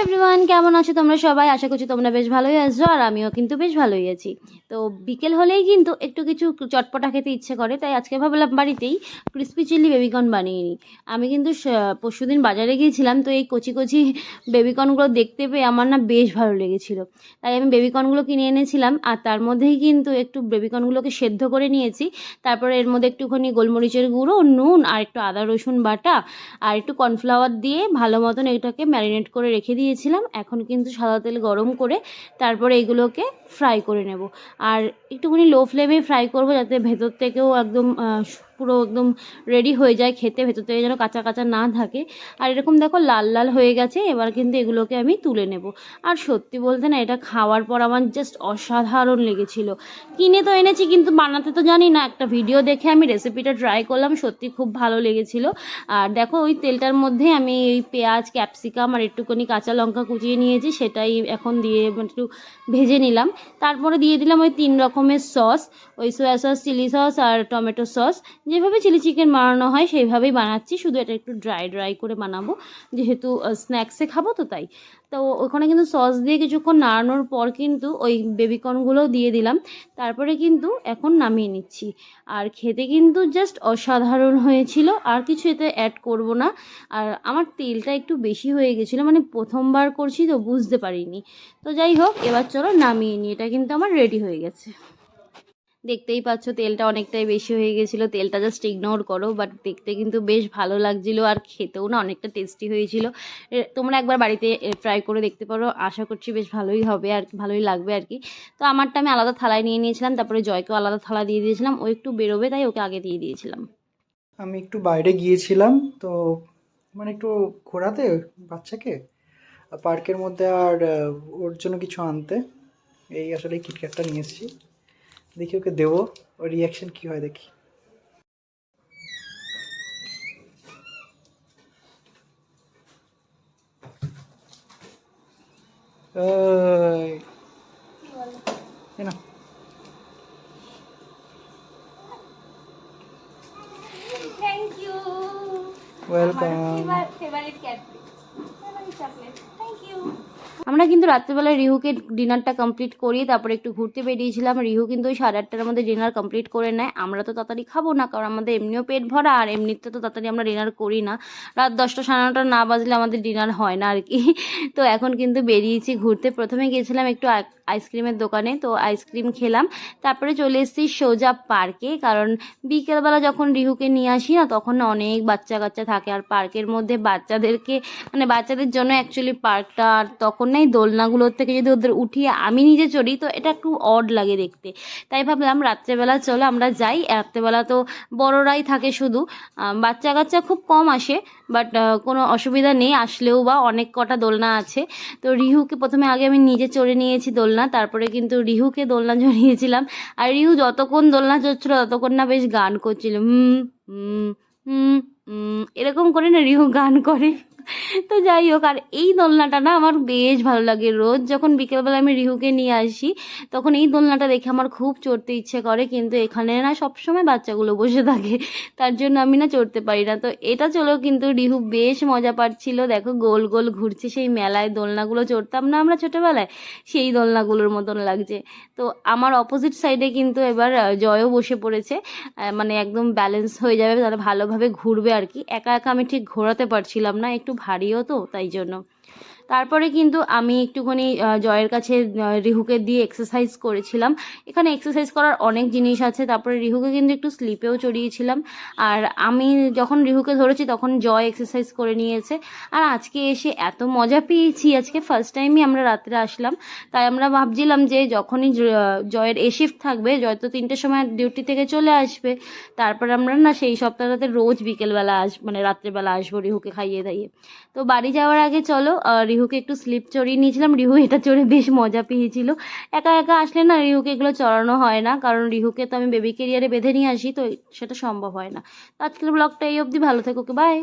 Everyone, কেমন আছো তোমরা সবাই? আশা করছি তোমরা বেশ ভালোই আছো, আর আমিও কিন্তু বেশ ভালোই আছি। তো বিকেল হলেই কিন্তু একটু কিছু চটপটা খেতে ইচ্ছে করে, তাই আজকে ভাবলাম বাড়িতেই ক্রিস্পি চিলি বেবিকর্ন বানিয়ে নিই। আমি কিন্তু পরশুদিন বাজারে গিয়েছিলাম, তো এই কচি কচি বেবিকর্নগুলো দেখতে পেয়ে আমার না বেশ ভালো লেগেছিলো, তাই আমি বেবিকর্নগুলো কিনে এনেছিলাম। আর তার মধ্যেই কিন্তু একটু বেবিকর্নগুলোকে সেদ্ধ করে নিয়েছি। তারপরে এর মধ্যে একটুখানি গোলমরিচের গুঁড়ো, নুন আর একটু আদা রসুন বাটা আর একটু কর্নফ্লাওয়ার দিয়ে ভালো মতন এটাকে ম্যারিনেট করে রেখে দিয়েছিলাম। এখন কিন্তু সাদা তেল গরম করে তারপরে এগুলোকে ফ্রাই করে নেব। আর একটুখানি লো ফ্লেমে ফ্রাই করব, যাতে ভেতর থেকেও একদম পুরো একদম রেডি হয়ে যায় খেতে, ভেতর থেকে যেন কাঁচা কাঁচা না থাকে। আর এরকম দেখো লাল লাল হয়ে গেছে। এবার কিন্তু এগুলোকে আমি তুলে নেব। আর সত্যি বলতে না, এটা খাওয়ার পর আমার জাস্ট অসাধারণ লেগেছিল। কিনে তো এনেছি কিন্তু বানাতে তো জানি না, একটা ভিডিও দেখে আমি রেসিপিটা ট্রাই করলাম, সত্যি খুব ভালো লেগেছিল। আর দেখো ওই তেলটার মধ্যে আমি এই পেঁয়াজ, ক্যাপসিকাম আর একটুখানি কাঁচা লঙ্কা কুচিয়ে নিয়েছি, সেটাই এখন দিয়ে একটু ভেজে নিলাম। তারপরে দিয়ে দিলাম ওই 3 রকমের সস, ওই সোয়া সস, চিলি সস আর টমেটো সস। যেভাবে চিলি চিকেন বানানো হয় সেইভাবেই বানাচ্ছি, শুধু এটা একটু ড্রাই ড্রাই করে বানাবো, যেহেতু স্ন্যাক্সে খাবো তো তাই। তো ওখানে কিন্তু সস দিয়ে কিছুক্ষণ নাড়ানোর পর কিন্তু ওই বেবিকর্নগুলোও দিয়ে দিলাম। তারপরে কিন্তু এখন নামিয়ে নিচ্ছি। আর খেতে কিন্তু জাস্ট অসাধারণ হয়েছিল, আর কিছু এতে অ্যাড করব না। আর আমার তেলটা একটু বেশি হয়ে গেছিলো, মানে প্রথমবার করছি তো বুঝতে পারিনি। তো যাই হোক, এবার চলো নামিয়ে নিই। এটা কিন্তু আমার রেডি হয়ে গেছে। দেখতেই পাচ্ছ তেলটা অনেকটাই বেশি হয়ে গেছিলো, তেলটা জাস্ট ইগনোর করো। বাট দেখতে কিন্তু বেশ ভালো লাগছিলো, আর খেতেও না অনেকটা টেস্টি হয়েছিল। তোমরা একবার বাড়িতে ট্রাই করে দেখতে পারো, আশা করছি বেশ ভালোই হবে আর ভালোই লাগবে আর কি। তো আমারটা আমি আলাদা থালায় নিয়ে নিয়েছিলাম, তারপরে জয়কেও আলাদা থালা দিয়ে দিয়েছিলাম। ও একটু বেরোবে তাই ওকে আগে দিয়ে দিয়েছিলাম। আমি একটু বাইরে গিয়েছিলাম তো, মানে একটু ঘোরাতে বাচ্চাকে পার্কের মধ্যে, আর ওর জন্য কিছু আনতে এই আসলে কিটক্যাটটা নিয়ে এসেছি। দেখি ওকে দেবো, ওর রিয়াকশন কী হয় দেখি। না, thank you. Welcome. Favourite Cadbury, favourite chocolate. Thank you. আমরা কিন্তু রাত্রেবেলায় রিহুকে ডিনারটা কমপ্লিট করি, তারপরে একটু ঘুরতে বেরিয়েছিলাম। রিহু কিন্তু ওই 8:30টার মধ্যে ডিনার কমপ্লিট করে নেয়। আমরা তো তাড়াতাড়ি খাবো না, কারণ আমাদের এমনিও পেট ভরা, আর এমনিতে তো তাড়াতাড়ি আমরা ডিনার করি না। রাত 10টা 9:30 না বাজলে আমাদের ডিনার হয় না আর কি। তো এখন কিন্তু বেরিয়েছি ঘুরতে। প্রথমে গিয়েছিলাম একটু আইসক্রিমের দোকানে, তো আইসক্রিম খেলাম। তারপরে চলে এসেছি সোজা পার্কে, কারণ বিকেলবেলা যখন রিহুকে নিয়ে আসি না, তখন না অনেক বাচ্চা কাচ্চা থাকে, আর পার্কের মধ্যে বাচ্চাদেরকে মানে বাচ্চাদের জন্য অ্যাকচুয়ালি পার্কটা। আর তখন না এই দোলনাগুলোর থেকে যদি ওদের উঠিয়ে আমি নিজে চড়ি, তো এটা একটু অড লাগে দেখতে। তাই ভাবলাম রাত্রেবেলা চলো আমরা যাই। রাত্রেবেলা তো বড়রাই থাকে শুধু, বাচ্চা কাচ্চা খুব কম আসে। বাট কোনো অসুবিধা নেই, আসলেও বা অনেক কটা দোলনা আছে। তো রিহুকে প্রথমে আগে আমি নিজে চড়ে নিয়েছি দোলনা, তারপরে কিন্তু রিহুকে দোলনা চড়িয়েছিলাম। আর রিহু যতক্ষণ দোলনা চড়ছিল ততক্ষণ না বেশ গান করছিল, হুম হুম হুম এরকম করে না রিহু গান করে। তো যাই হোক, আর এই দোলনাটা না আমার বেশ ভালো লাগে। রোজ যখন বিকেলবেলা আমি রিহুকে নিয়ে আসি, তখন এই দোলনাটা দেখে আমার খুব চড়তে ইচ্ছে করে, কিন্তু এখানে না সবসময় বাচ্চাগুলো বসে থাকে, তার জন্য আমি না চড়তে পারি না। তো এটা চলেও কিন্তু রিহু বেশ মজা পাচ্ছিল। দেখো গোল গোল ঘুরছে, সেই মেলায় দোলনাগুলো চড়তাম না আমরা ছোটোবেলায়, সেই দোলনাগুলোর মতন লাগছে। তো আমার অপোজিট সাইডে কিন্তু এবার জয়ও বসে পড়েছে, মানে একদম ব্যালেন্স হয়ে যাবে, তাহলে ভালোভাবে ঘুরবে আর কি। একা একা আমি ঠিক ঘোরাতে পারছিলাম না, একটু ভারীও তো তাই জন্য। তারপরে কিন্তু আমি একটুখানি জয়ের কাছে রিহুকে দিয়ে এক্সারসাইজ করেছিলাম। এখানে এক্সারসাইজ করার অনেক জিনিস আছে। তারপরে রিহুকে কিন্তু একটু স্লিপেও চড়িয়েছিলাম। আর আমি যখন রিহুকে ধরেছি তখন জয় এক্সারসাইজ করে নিয়েছে। আর আজকে এসে এত মজা পেয়েছি, আজকে ফার্স্ট টাইমই আমরা রাত্রে আসলাম, তাই আমরা ভাবছিলাম যে যখনই জয়ের এ শিফট থাকবে, জয় তো 3টের সময় ডিউটি থেকে চলে আসবে, তারপর আমরা না সেই সপ্তাহটাতে রোজ বিকেলবেলা মানে রাত্রেবেলা আসবো রিহুকে খাইয়ে দাইয়ে। তো বাড়ি যাওয়ার আগে চলো রিহুকে একটু স্লিপ চড়িয়ে নিয়েছিলাম। রিহু এটা চড়ে বেশ মজা পেয়েছিল। একা একা আসলে না রিহুকে এগুলো চড়ানো হয় না, কারণ রিহুকে তো আমি বেবি ক্যারিয়ারে বেঁধে নিয়ে আসি, তো সেটা সম্ভব হয় না। তো আজকের ব্লগটা এই অবধি, ভালো থেকো, বাই।